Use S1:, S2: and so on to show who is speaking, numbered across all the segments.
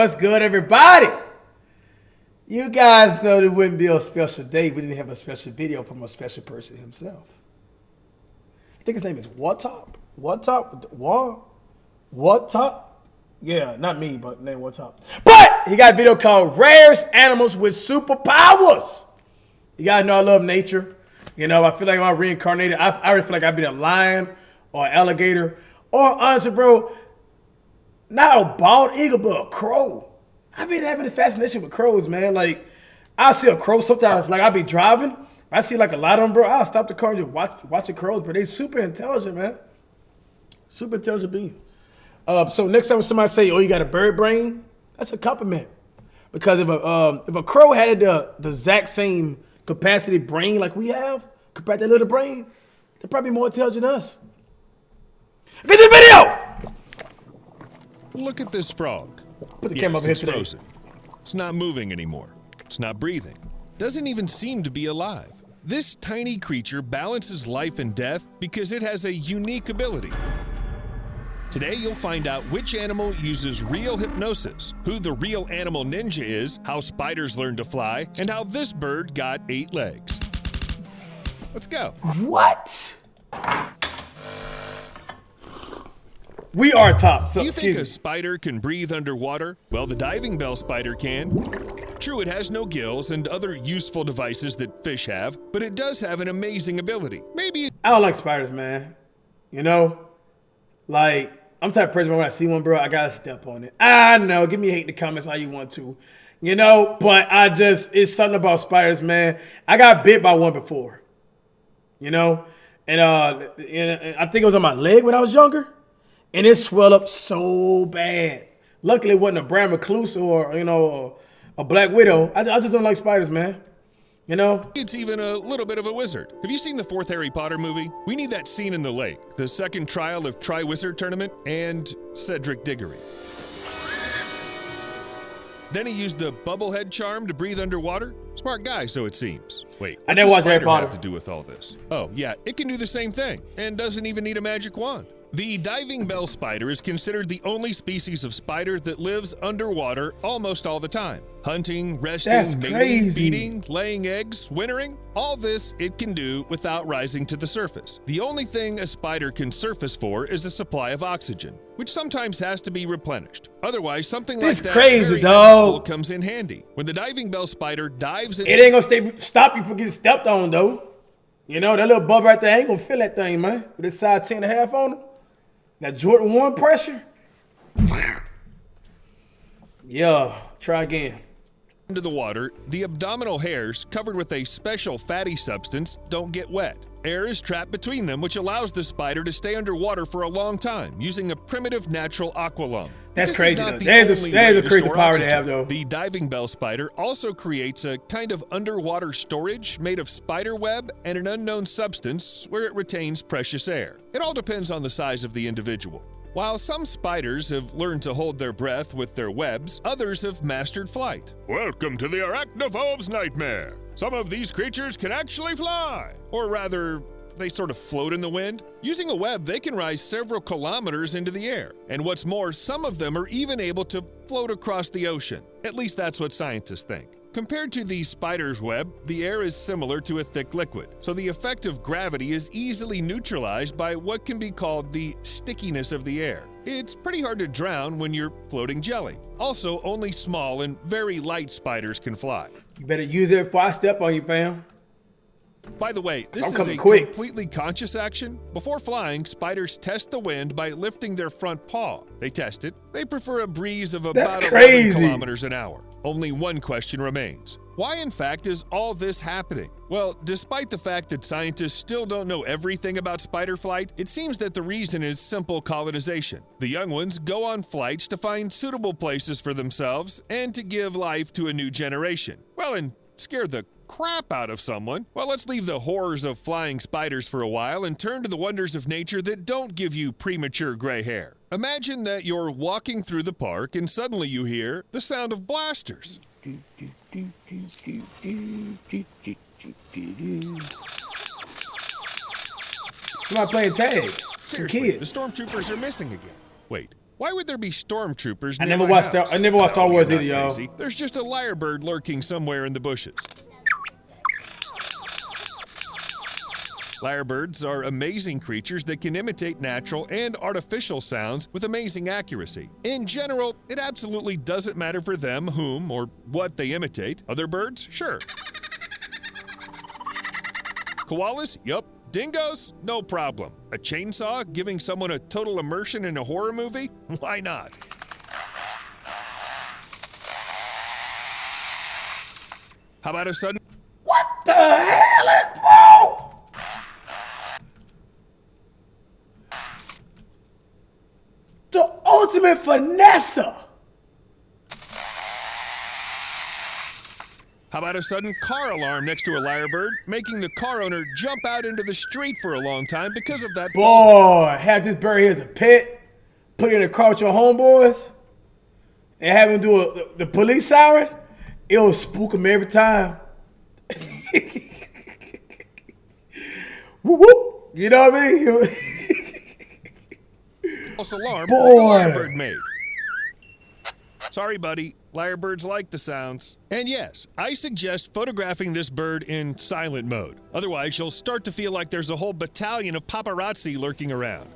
S1: What's good, everybody? You guys know it wouldn't be a special day. We didn't have a special video from a special person himself. I think his name is Wartop. Wartop? Yeah, not me, but name Wartop. But he got a video called Rarest Animals with Superpowers. You guys know I love nature. You know, I feel like I'm reincarnated. I already feel like I've been a lion or an alligator. Or honestly, bro, not a bald eagle, but a crow. I've been having a fascination with crows, man. Like, I see a crow sometimes. Like, I'll be driving. I see like a lot of them, bro. I'll stop the car and just watch the crows, but they super intelligent, man. Super intelligent being. So next time somebody say, "Oh, you got a bird brain," that's a compliment. Because if a crow had the exact same capacity brain like we have, compared to that little brain, they're probably more intelligent than us. Get the video!
S2: Look at this frog.
S1: Put the camera over here
S2: it's
S1: today.
S2: frozen. It's not moving anymore. It's not breathing. Doesn't even seem to be alive. This tiny creature balances life and death because it has a unique ability. Today you'll find out which animal uses real hypnosis, who the real animal ninja is, how spiders learn to fly, and how this bird got 8 legs. Let's go.
S1: What? We are top. So,
S2: Do you think a spider can breathe underwater? Well, the diving bell spider can. True, it has no gills and other useful devices that fish have, but it does have an amazing ability. Maybe
S1: I don't like spiders, man. You know? Like, I'm the type of person when I see one, bro, I gotta step on it. I know, give me hate in the comments how you want to. You know, but it's something about spiders, man. I got bit by one before. You know? And I think it was on my leg when I was younger. And it swelled up so bad. Luckily, it wasn't a brown recluse or, you know, a black widow. I just don't like spiders, man. You know?
S2: it's even a little bit of a wizard. Have you seen the 4th Harry Potter movie? We need that scene in the lake, the second trial of Tri-Wizard Tournament, and Cedric Diggory. Then he used the bubblehead charm to breathe underwater. Smart guy, so it seems. Wait,
S1: I never watched Harry Potter.
S2: Have to do with all this? Oh, yeah, it can do the same thing, and doesn't even need a magic wand. The diving bell spider is considered the only species of spider that lives underwater almost all the time. Hunting, resting, mating, feeding, laying eggs, wintering, all this it can do without rising to the surface. The only thing a spider can surface for is a supply of oxygen, which sometimes has to be replenished. Otherwise, something like that
S1: crazy, dog.
S2: comes in handy. When the diving bell spider dives in,
S1: it ain't gonna stop you from getting stepped on, though. You know, that little bub right there ain't gonna feel that thing, man. With this size 10.5 on him. That Jordan 1 pressure? Yeah, try again.
S2: Into the water, the abdominal hairs, covered with a special fatty substance, don't get wet. Air is trapped between them, which allows the spider to stay underwater for a long time, using a primitive natural aqualung.
S1: That's crazy, though. That is a crazy power to have, though.
S2: The diving bell spider also creates a kind of underwater storage made of spider web and an unknown substance where it retains precious air. It all depends on the size of the individual. While some spiders have learned to hold their breath with their webs, others have mastered flight. Welcome to the arachnophobe's nightmare. Some of these creatures can actually fly. Or rather, they sort of float in the wind. Using a web, they can rise several kilometers into the air. And what's more, some of them are even able to float across the ocean. At least that's what scientists think. Compared to the spider's web, the air is similar to a thick liquid, so the effect of gravity is easily neutralized by what can be called the stickiness of the air. It's pretty hard to drown when you're floating jelly. Also, only small and very light spiders can fly.
S1: You better use it before I step on you, fam.
S2: By the way, this is a completely conscious action. Before flying, spiders test the wind by lifting their front paw. They test it. They prefer a breeze of about 11 kilometers an hour. Only one question remains. Why, in fact, is all this happening? Well, despite the fact that scientists still don't know everything about spider flight, it seems that the reason is simple colonization. The young ones go on flights to find suitable places for themselves and to give life to a new generation. Well, and scare the crap out of someone. Well, let's leave the horrors of flying spiders for a while and turn to the wonders of nature that don't give you premature gray hair. Imagine that you're walking through the park and suddenly you hear the sound of blasters.
S1: Somebody playing tag.
S2: Seriously, the stormtroopers are missing again. Wait, Why would there be stormtroopers
S1: I
S2: near
S1: never
S2: my
S1: watched
S2: house?
S1: I never watched Star
S2: Oh,
S1: Wars
S2: you're
S1: either,
S2: not
S1: y'all.
S2: crazy. There's just a lyrebird lurking somewhere in the bushes. Lyrebirds are amazing creatures that can imitate natural and artificial sounds with amazing accuracy. In general, it absolutely doesn't matter for them whom or what they imitate. Other birds? Sure. Koalas? Yup. Dingoes? No problem. A chainsaw giving someone a total immersion in a horror movie? Why not? How about a sudden...
S1: What the hell is bro? The ultimate finesser.
S2: How about a sudden car alarm next to a lyrebird, making the car owner jump out into the street for a long time because of that false...
S1: Boy, have this bird here as a pet, put it in a car with your homeboys, and have him do the police siren. It'll spook him every time. Whoop whoop. You know what I mean?
S2: false alarm
S1: Boy.
S2: that the lyrebird made. Sorry, buddy. Lyrebirds like the sounds. And yes, I suggest photographing this bird in silent mode. Otherwise, you'll start to feel like there's a whole battalion of paparazzi lurking around.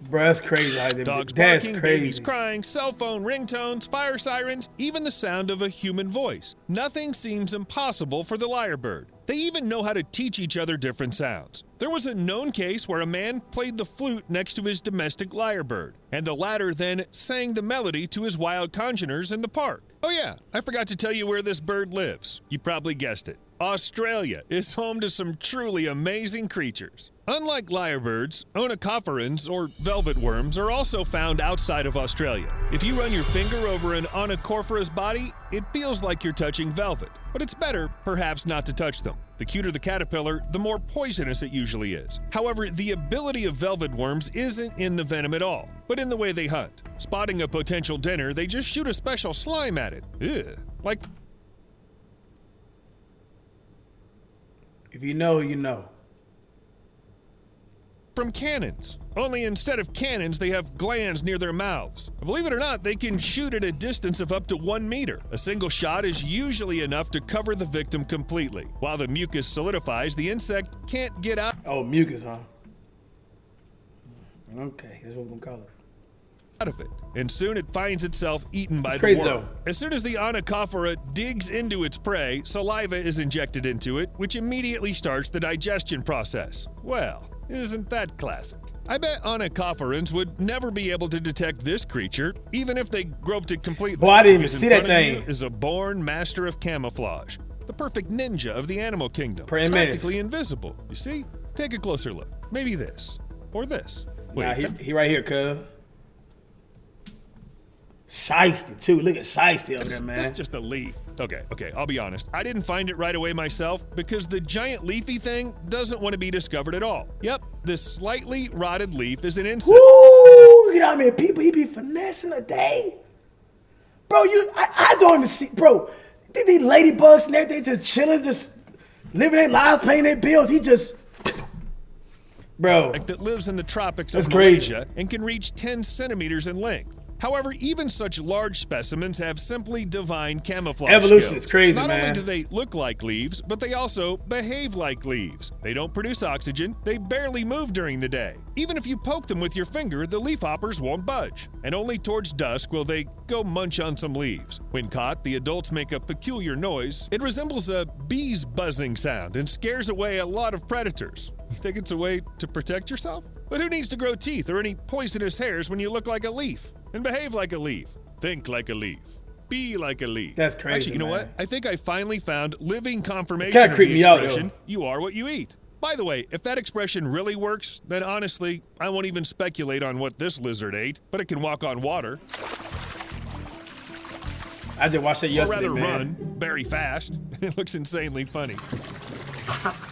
S1: Bro, that's crazy. How they
S2: Dogs
S1: that's
S2: barking,
S1: crazy.
S2: babies crying, cell phone ringtones, fire sirens, even the sound of a human voice. Nothing seems impossible for the lyrebird. They even know how to teach each other different sounds. There was a known case where a man played the flute next to his domestic lyrebird, and the latter then sang the melody to his wild congeners in the park. Oh yeah, I forgot to tell you where this bird lives. You probably guessed it. Australia is home to some truly amazing creatures. Unlike lyrebirds, onychophorans, or velvet worms, are also found outside of Australia. If you run your finger over an onychophorus body, it feels like you're touching velvet. But it's better, perhaps, not to touch them. The cuter the caterpillar, the more poisonous it usually is. However, the ability of velvet worms isn't in the venom at all, but in the way they hunt. Spotting a potential dinner, they just shoot a special slime at it. Ugh. Like...
S1: If you know, you know.
S2: From cannons. Only instead of cannons, they have glands near their mouths. Believe it or not, they can shoot at a distance of up to 1 meter. A single shot is usually enough to cover the victim completely. While the mucus solidifies, the insect can't get out
S1: Oh, mucus, huh? Okay, that's what we're gonna call it.
S2: of it, and soon it finds itself eaten by
S1: That's
S2: the
S1: crazy,
S2: worm.
S1: though.
S2: As soon as the onychophora digs into its prey, saliva is injected into it, which immediately starts the digestion process. Well, isn't that classic? I bet onychophorans would never be able to detect this creature, even if they groped it completely.
S1: Boy, I didn't even
S2: Because in
S1: see that
S2: front of you
S1: thing.
S2: is a born master of camouflage, the perfect ninja of the animal kingdom,
S1: Praying mantis.
S2: practically invisible. You see? Take a closer look. Maybe this, or this. Wait,
S1: Nah, he right here, cuz. Shiesty, too. Look at Shiesty over there, man.
S2: That's just a leaf. Okay, I'll be honest. I didn't find it right away myself because the giant leafy thing doesn't want to be discovered at all. Yep, this slightly rotted leaf is an insect.
S1: Woo! You know how many people he be finessing a day? Bro, I don't even see, bro. These ladybugs and everything just chilling, just living their lives, paying their bills. He just, bro.
S2: That lives in the tropics
S1: That's
S2: of
S1: crazy.
S2: Malaysia and can reach 10 centimeters in length. However, even such large specimens have simply divine camouflage
S1: Evolution
S2: skills.
S1: is crazy,
S2: Not
S1: man.
S2: only do they look like leaves, but they also behave like leaves. They don't produce oxygen, they barely move during the day. Even if you poke them with your finger, the leafhoppers won't budge. And only towards dusk will they go munch on some leaves. When caught, the adults make a peculiar noise. It resembles a bee's buzzing sound and scares away a lot of predators. You think it's a way to protect yourself? But who needs to grow teeth or any poisonous hairs when you look like a leaf? And behave like a leaf. Think like a leaf. Be like a leaf.
S1: That's crazy,
S2: Actually, you know
S1: man.
S2: what? I think I finally found living confirmation
S1: kinda
S2: of
S1: creeped
S2: the
S1: me out,
S2: expression,
S1: though.
S2: you are what you eat. By the way, if that expression really works, then honestly, I won't even speculate on what this lizard ate, but it can walk on water,
S1: I just watched that
S2: or
S1: yesterday,
S2: rather
S1: man.
S2: run very fast. It looks insanely funny.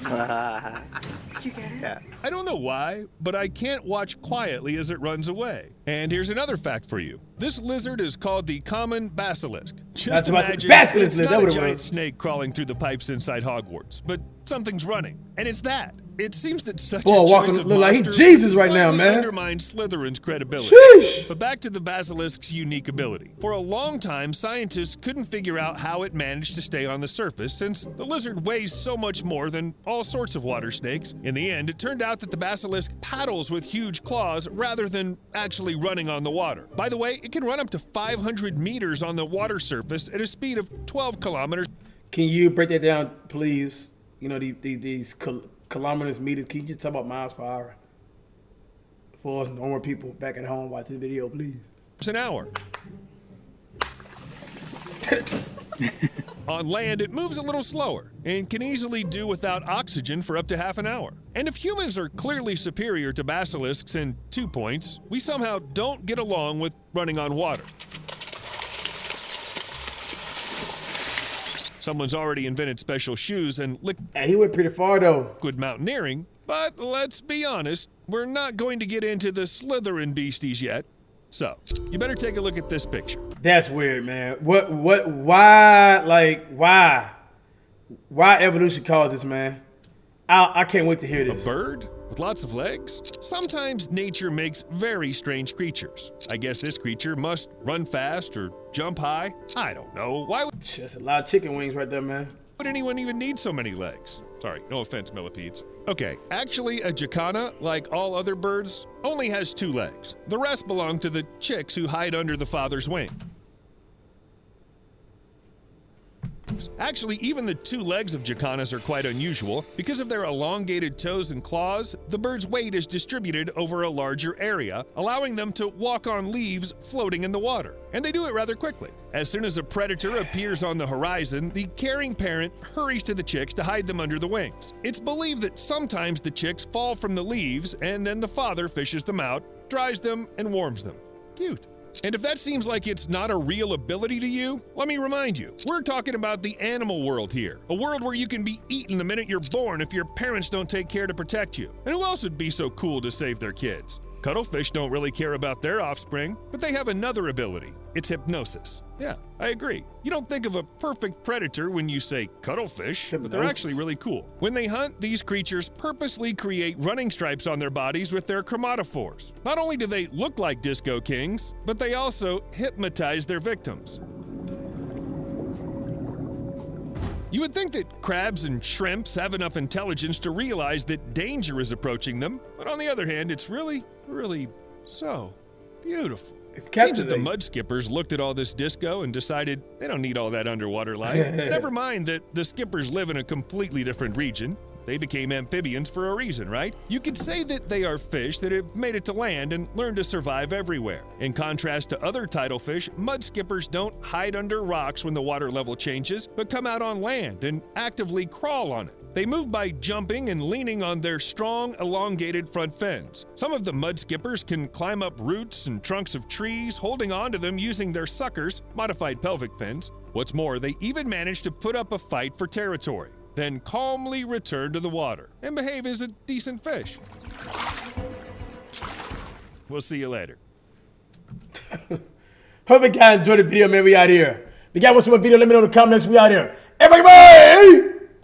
S3: Did you get it? Yeah.
S2: I don't know why, but I can't watch quietly as it runs away. And here's another fact for you. This lizard is called the common basilisk. Just
S1: That's what I said.
S2: imagine
S1: Basilisk,
S2: it's
S1: that's
S2: not a
S1: what it
S2: giant
S1: was.
S2: snake crawling through the pipes inside Hogwarts, but something's running. And it's that. It seems that such
S1: Boy,
S2: a
S1: walking
S2: choice of
S1: look like he
S2: monster
S1: Jesus right now,
S2: slightly
S1: man.
S2: undermines Slytherin's credibility.
S1: Sheesh.
S2: But back to the basilisk's unique ability. For a long time, scientists couldn't figure out how it managed to stay on the surface since the lizard weighs so much more than all sorts of water snakes. In the end, it turned out that the basilisk paddles with huge claws rather than actually running on the water. By the way, it can run up to 500 meters on the water surface at a speed of 12 kilometers.
S1: Can you break that down, please? You know, these kilometers, meters. Can you just talk about miles per hour? For us normal people back at home watching the video, please.
S2: An hour. On land, it moves a little slower and can easily do without oxygen for up to half an hour. And if humans are clearly superior to basilisks in 2 points, we somehow don't get along with running on water. Someone's already invented special shoes and
S1: Hey, he went pretty far though.
S2: liquid mountaineering, but let's be honest, we're not going to get into the Slytherin beasties yet. So, you better take a look at this picture.
S1: That's weird, man. Why evolution caused this, man? I can't wait to hear this.
S2: A bird with lots of legs? Sometimes nature makes very strange creatures. I guess this creature must run fast or jump high. I don't know. Why
S1: That's a lot of chicken wings right there, man.
S2: would anyone even need so many legs? Sorry, no offense, millipedes. Okay, actually a jacana, like all other birds, only has 2 legs. The rest belong to the chicks who hide under the father's wing. Actually, even the 2 legs of jacanas are quite unusual. Because of their elongated toes and claws, the bird's weight is distributed over a larger area, allowing them to walk on leaves floating in the water. And they do it rather quickly. As soon as a predator appears on the horizon, the caring parent hurries to the chicks to hide them under the wings. It's believed that sometimes the chicks fall from the leaves, and then the father fishes them out, dries them, and warms them. Cute. And if that seems like it's not a real ability to you, let me remind you, we're talking about the animal world here. A world where you can be eaten the minute you're born if your parents don't take care to protect you. And who else would be so cool to save their kids? Cuttlefish don't really care about their offspring, but they have another ability. It's hypnosis. Yeah, I agree. You don't think of a perfect predator when you say cuttlefish, but they're actually really cool. When they hunt, these creatures purposely create running stripes on their bodies with their chromatophores. Not only do they look like disco kings, but they also hypnotize their victims. You would think that crabs and shrimps have enough intelligence to realize that danger is approaching them, but on the other hand, it's really so beautiful.
S1: It's
S2: Seems that the
S1: captivating.
S2: mud skippers looked at all this disco and decided they don't need all that underwater life. Never mind that the skippers live in a completely different region. They became amphibians for a reason, right? You could say that they are fish that have made it to land and learned to survive everywhere. In contrast to other tidal fish, mud skippers don't hide under rocks when the water level changes, but come out on land and actively crawl on it. They move by jumping and leaning on their strong, elongated front fins. Some of the mud skippers can climb up roots and trunks of trees, holding onto them using their suckers, modified pelvic fins. What's more, they even manage to put up a fight for territory, then calmly return to the water and behave as a decent fish. We'll see you later.
S1: Hope you guys enjoyed the video, man. We out here. If you guys want some more video, let me know in the comments. We out here. Everybody!